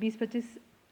20-25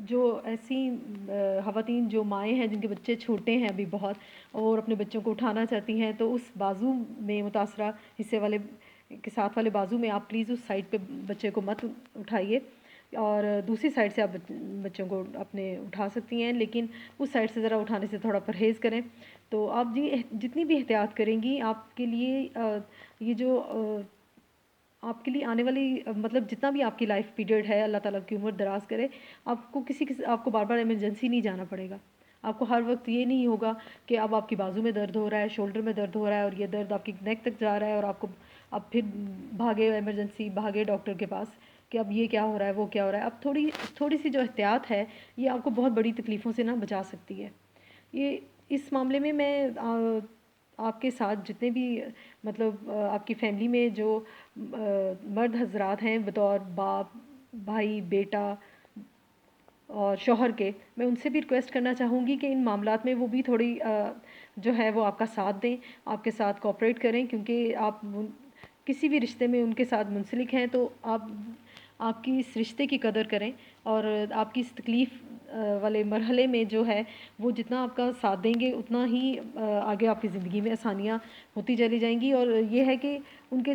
جو ایسی خواتین جو مائیں ہیں جن کے بچے چھوٹے ہیں ابھی بہت اور اپنے بچوں کو اٹھانا چاہتی ہیں، تو اس بازو میں متاثرہ حصے والے کے ساتھ والے بازو میں آپ پلیز اس سائڈ پہ بچے کو مت اٹھائیے، اور دوسری سائڈ سے آپ بچوں کو اپنے اٹھا سکتی ہیں، لیکن اس سائڈ سے ذرا اٹھانے سے تھوڑا پرہیز کریں۔ تو آپ جتنی بھی احتیاط کریں گی آپ کے لیے یہ جو آپ کے لیے آنے والی مطلب جتنا بھی آپ کی لائف پیریڈ ہے، اللہ تعالیٰ کی عمر دراز کرے، آپ کو آپ کو بار بار ایمرجنسی نہیں جانا پڑے گا۔ آپ کو ہر وقت یہ نہیں ہوگا کہ اب آپ کی بازو میں درد ہو رہا ہے، شولڈر میں درد ہو رہا ہے اور یہ درد آپ کی نیک تک جا رہا ہے، اور آپ پھر بھاگے ایمرجنسی، بھاگے ڈاکٹر کے پاس کہ اب یہ کیا ہو رہا ہے، وہ کیا ہو رہا ہے۔ اب تھوڑی سی جو احتیاط ہے یہ آپ کو بہت بڑی تکلیفوں سے بچا سکتی ہے۔ یہ اس معاملے میں آپ کے ساتھ جتنے بھی مطلب آپ کی فیملی میں جو مرد حضرات ہیں بطور باپ، بھائی، بیٹا اور شوہر کے، میں ان سے بھی ریکویسٹ کرنا چاہوں گی کہ ان معاملات میں وہ بھی تھوڑی جو ہے وہ آپ کا ساتھ دیں، آپ کے ساتھ کوآپریٹ کریں، کیونکہ آپ کسی بھی رشتے میں ان کے ساتھ منسلک ہیں تو آپ کی اس رشتے کی قدر کریں، اور آپ کی اس تکلیف والے مرحلے میں جو ہے وہ جتنا آپ کا ساتھ دیں گے اتنا ہی آگے آپ کی زندگی میں آسانیاں ہوتی چلی جائیں گی۔ اور یہ ہے کہ ان کے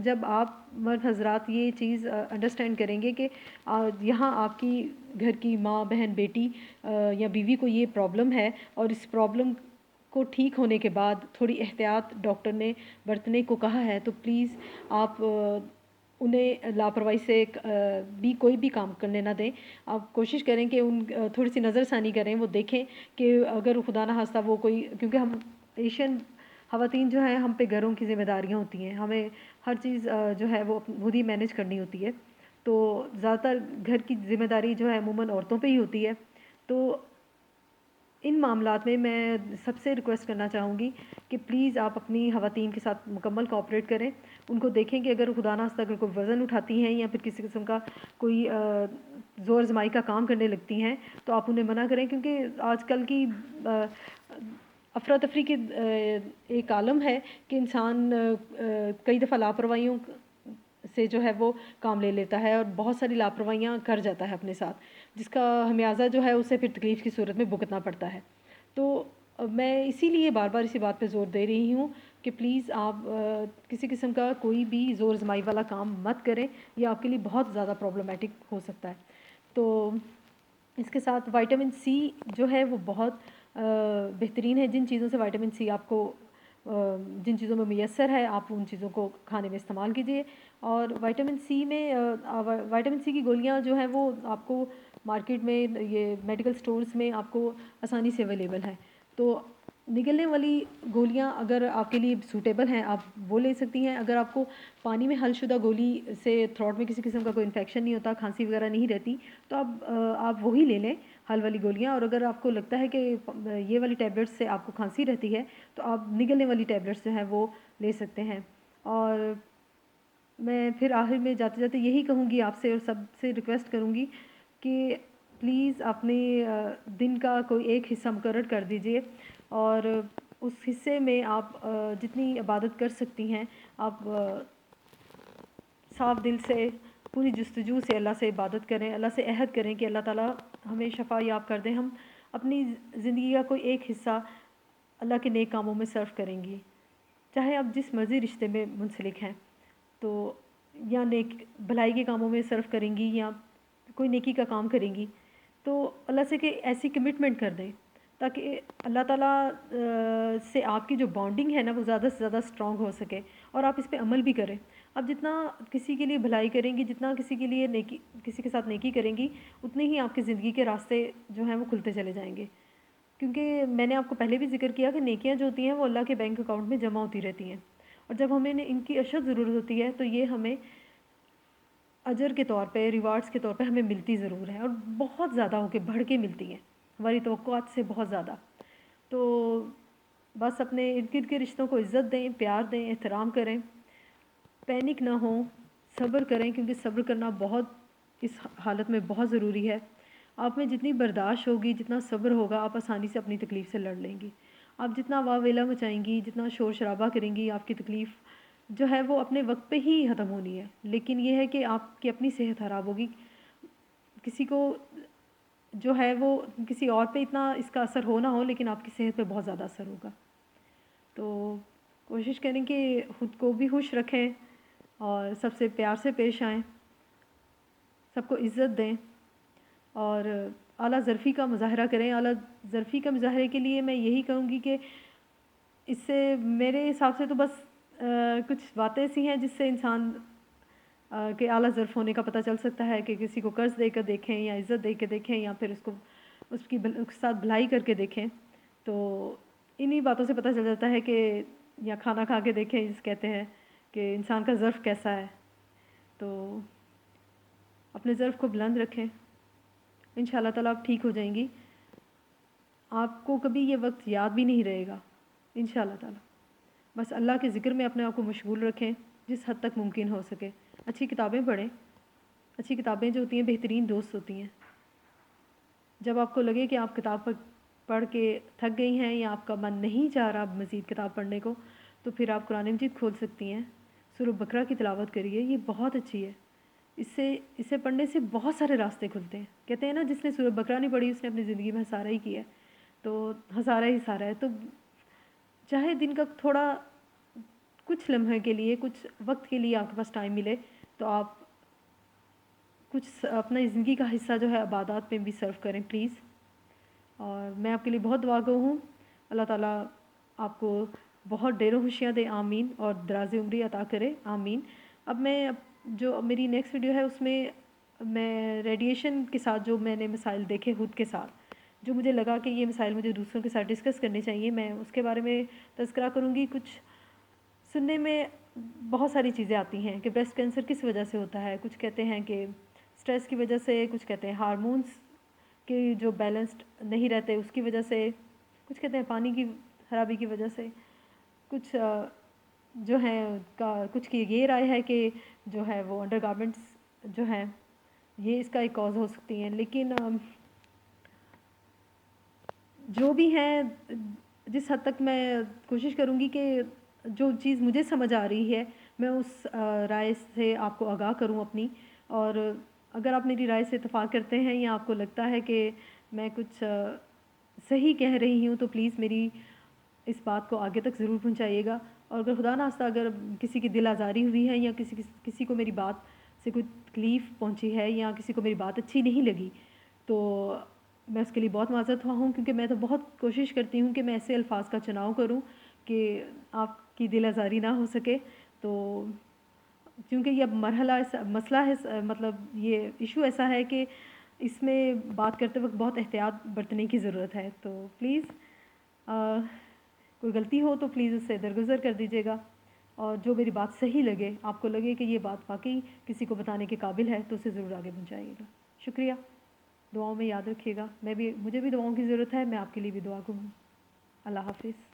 جب آپ مرد حضرات یہ چیز انڈرسٹینڈ کریں گے کہ یہاں آپ کی گھر کی ماں، بہن، بیٹی یا بیوی کو یہ پرابلم ہے، اور اس پرابلم کو ٹھیک ہونے کے بعد تھوڑی احتیاط ڈاکٹر نے برتنے کو کہا ہے، تو پلیز آپ انہیں لاپرواہی سے بھی کوئی بھی کام کرنے نہ دیں۔ آپ کوشش کریں کہ تھوڑی سی نظر ثانی کریں، وہ دیکھیں کہ اگر خدا نہ خواستہ وہ کوئی، کیونکہ ہم ایشین خواتین جو ہیں ہم پہ گھروں کی ذمہ داریاں ہوتی ہیں، ہمیں ہر چیز جو ہے وہ خود ہی مینیج کرنی ہوتی ہے، تو زیادہ تر گھر کی ذمہ داری جو ہے عموماً عورتوں پہ ہی ہوتی ہے۔ تو ان معاملات میں میں سب سے ریکویسٹ کرنا چاہوں گی کہ پلیز آپ اپنی خواتین کے ساتھ مکمل کوآپریٹ کریں، ان کو دیکھیں کہ اگر خدا نخواستہ اگر کوئی وزن اٹھاتی ہیں یا پھر کسی قسم کا کوئی زور آزمائی کا کام کرنے لگتی ہیں تو آپ انہیں منع کریں، کیونکہ آج کل کی افراتفری کی ایک عالم ہے کہ انسان کئی دفعہ لاپرواہیوں سے جو ہے وہ کام لے لیتا ہے اور بہت ساری لاپرواہیاں کر جاتا ہے اپنے ساتھ، جس کا خمیازہ جو ہے اسے پھر تکلیف کی صورت میں بھگتنا پڑتا ہے۔ تو میں اسی لیے بار بار اسی بات پہ زور دے رہی ہوں کہ پلیز آپ کسی قسم کا کوئی بھی زور آزمائی والا کام مت کریں، یہ آپ کے لیے بہت زیادہ پرابلمٹک ہو سکتا ہے۔ تو اس کے ساتھ وائٹامن سی جو ہے وہ بہت بہترین ہے، جن چیزوں سے وائٹامن سی آپ کو جن چیزوں میں میسر ہے آپ ان چیزوں کو کھانے میں استعمال کیجیے۔ اور وائٹامن سی میں وائٹامن سی کی گولیاں جو ہیں وہ آپ کو مارکیٹ میں یہ میڈیکل سٹورز میں آپ کو آسانی سے اویلیبل ہیں، تو نگلنے والی گولیاں اگر آپ کے لیے سوٹیبل ہیں آپ وہ لے سکتی ہیں۔ اگر آپ کو پانی میں حل شدہ گولی سے تھروٹ میں کسی قسم کا کوئی انفیکشن نہیں ہوتا، کھانسی وغیرہ نہیں رہتی، تو آپ وہی لے لیں حل والی گولیاں، اور اگر آپ کو لگتا ہے کہ یہ والی ٹیبلٹس سے آپ کو کھانسی رہتی ہے تو آپ نگلنے والی ٹیبلٹس جو ہیں وہ لے سکتے ہیں۔ اور میں پھر آخر میں جاتے جاتے یہی کہوں گی آپ سے اور سب سے ریکویسٹ کروں گی کہ پلیز اپنے دن کا کوئی ایک حصہ مقرر کر دیجیے، اور اس حصے میں آپ جتنی عبادت کر سکتی ہیں آپ صاف دل سے پوری جستجو سے اللہ سے عبادت کریں، اللہ سے عہد کریں کہ اللہ تعالیٰ ہمیں شفا یاب کر دیں، ہم اپنی زندگی کا کوئی ایک حصہ اللہ کے نیک کاموں میں صرف کریں گی، چاہے آپ جس مرضی رشتے میں منسلک ہیں، تو یا نیک بھلائی کے کاموں میں صرف کریں گی یا کوئی نیکی کا کام کریں گی، تو اللہ سے کہ ایسی کمٹمنٹ کر دیں تاکہ اللہ تعالیٰ سے آپ کی جو بانڈنگ ہے نا وہ زیادہ سے زیادہ اسٹرانگ ہو سکے، اور آپ اس پہ عمل بھی کریں۔ اب جتنا کسی کے لیے بھلائی کریں گی، جتنا کسی کے لیے کسی کے ساتھ نیکی کریں گی، اتنے ہی آپ کی زندگی کے راستے جو ہیں وہ کھلتے چلے جائیں گے، کیونکہ میں نے آپ کو پہلے بھی ذکر کیا کہ نیکیاں جو ہوتی ہیں وہ اللہ کے بینک اکاؤنٹ میں جمع ہوتی رہتی ہیں، اور جب ہمیں ان کی اشد ضرورت ہوتی ہے تو یہ ہمیں اجر کے طور پہ، ریوارڈز کے طور پہ ہمیں ملتی ضرور ہے، اور بہت زیادہ ہو کے بڑھ کے ملتی ہیں، ہماری توقعات سے بہت زیادہ۔ تو بس اپنے ارد گرد کے رشتوں کو عزت دیں، پیار دیں، احترام کریں، پینک نہ ہوں، صبر کریں، کیونکہ صبر کرنا بہت اس حالت میں بہت ضروری ہے۔ آپ میں جتنی برداشت ہوگی، جتنا صبر ہوگا، آپ آسانی سے اپنی تکلیف سے لڑ لیں گی۔ آپ جتنا واہ ویلا مچائیں گی، جتنا شور شرابہ کریں گی، آپ کی تکلیف جو ہے وہ اپنے وقت پہ ہی ختم ہونی ہے، لیکن یہ ہے کہ آپ کی اپنی صحت خراب ہوگی، کسی کو جو ہے وہ کسی اور پہ اتنا اس کا اثر ہو نہ ہو، لیکن آپ کی صحت پہ بہت زیادہ اثر ہوگا. تو کوشش کریں کہ خود کو بھی خوش رکھیں اور سب سے پیار سے پیش آئیں، سب کو عزت دیں اور اعلیٰ ظرفی کا مظاہرہ کریں. اعلیٰ ظرفی کا مظاہرے کے لیے میں یہی کہوں گی کہ اس سے میرے حساب سے تو بس کچھ باتیں ایسی ہیں جس سے انسان کے اعلیٰ ظرف ہونے کا پتہ چل سکتا ہے، کہ کسی کو قرض دے کر دیکھیں یا عزت دے کے دیکھیں یا پھر اس کے ساتھ بھلائی کر کے دیکھیں. تو انہی باتوں سے پتہ چل جاتا ہے کہ یا کھانا کھا کے دیکھیں جس کہتے ہیں کہ انسان کا ظرف کیسا ہے. تو اپنے ظرف کو بلند رکھیں، انشاءاللہ تعالیٰ آپ ٹھیک ہو جائیں گی. آپ کو کبھی یہ وقت یاد بھی نہیں رہے گا انشاءاللہ تعالیٰ. بس اللہ کے ذکر میں اپنے آپ کو مشغول رکھیں جس حد تک ممکن ہو سکے. اچھی کتابیں پڑھیں. اچھی کتابیں جو ہوتی ہیں بہترین دوست ہوتی ہیں. جب آپ کو لگے کہ آپ کتاب پڑھ کے تھک گئی ہیں یا آپ کا من نہیں چاہ رہا مزید کتاب پڑھنے کو، تو پھر آپ قرآن مجید کھول سکتی ہیں. سورہ بقرہ کی تلاوت کریے، یہ بہت اچھی ہے. اسے پڑھنے سے بہت سارے راستے کھلتے ہیں. کہتے ہیں نا، جس نے سورہ بقرہ نہیں پڑھی اس نے اپنی زندگی میں ہسارا ہی کیا ہے. تو ہسارا ہی سارا ہے. تو چاہے دن کا تھوڑا کچھ لمحے کے لیے، کچھ وقت کے لیے آپ کے پاس ٹائم ملے تو آپ کچھ اپنا زندگی کا حصہ جو ہے عبادات میں بھی صرف کریں پلیز. اور میں آپ کے لیے بہت دعا گو ہوں. اللہ تعالیٰ آپ کو بہت ڈھیر و خوشیاں دے، آمین، اور دراز عمری عطا کرے، آمین. اب میں جو میری نیکسٹ ویڈیو ہے اس میں ریڈیشن کے ساتھ جو میں نے مسائل دیکھے خود کے ساتھ، جو مجھے لگا کہ یہ مسائل مجھے دوسروں کے ساتھ ڈسکس کرنے چاہیے، میں اس کے بارے میں تذکرہ کروں گی. کچھ سننے میں بہت ساری چیزیں آتی ہیں کہ بریسٹ کینسر کس وجہ سے ہوتا ہے. کچھ کہتے ہیں کہ سٹریس کی وجہ سے، کچھ کہتے ہیں ہارمونز کے جو بیلنسڈ نہیں رہتے اس کی وجہ سے، کچھ کہتے ہیں پانی کی خرابی کی وجہ سے، کچھ جو ہیں کچھ کی یہ رائے ہے کہ جو ہے وہ انڈر گارمنٹس جو ہیں یہ اس کا ایک کاز ہو سکتی ہیں. لیکن جو بھی ہیں، جس حد تک میں کوشش کروں گی کہ جو چیز مجھے سمجھ آ رہی ہے میں اس رائے سے آپ کو آگاہ کروں اپنی. اور اگر آپ میری رائے سے اتفاق کرتے ہیں یا آپ کو لگتا ہے کہ میں کچھ صحیح کہہ رہی ہوں تو پلیز میری اس بات کو آگے تک ضرور پہنچائیے گا. اور اگر خدا نخواستہ اگر کسی کی دل آزاری ہوئی ہے یا کسی کو میری بات سے کوئی تکلیف پہنچی ہے یا کسی کو میری بات اچھی نہیں لگی تو میں اس کے لیے بہت معذرت خواہ ہوں، کیونکہ میں تو بہت کوشش کرتی ہوں کہ میں ایسے الفاظ کا چناؤ کروں کہ آپ کی دل آزاری نہ ہو سکے. تو کیونکہ یہ اب مسئلہ ہے، مطلب یہ ایشو ایسا ہے کہ اس میں بات کرتے وقت بہت احتیاط برتنے کی ضرورت ہے. تو پلیز کوئی غلطی ہو تو پلیز اس سے درگزر کر دیجیے گا. اور جو میری بات صحیح لگے، آپ کو لگے کہ یہ بات واقعی کسی کو بتانے کے قابل ہے تو اسے ضرور آگے پہنچائیے گا. شکریہ. دعاؤں میں یاد رکھیے گا. مجھے بھی دعاؤں کی ضرورت ہے. میں آپ کے لیے بھی دعا کروں. اللہ حافظ.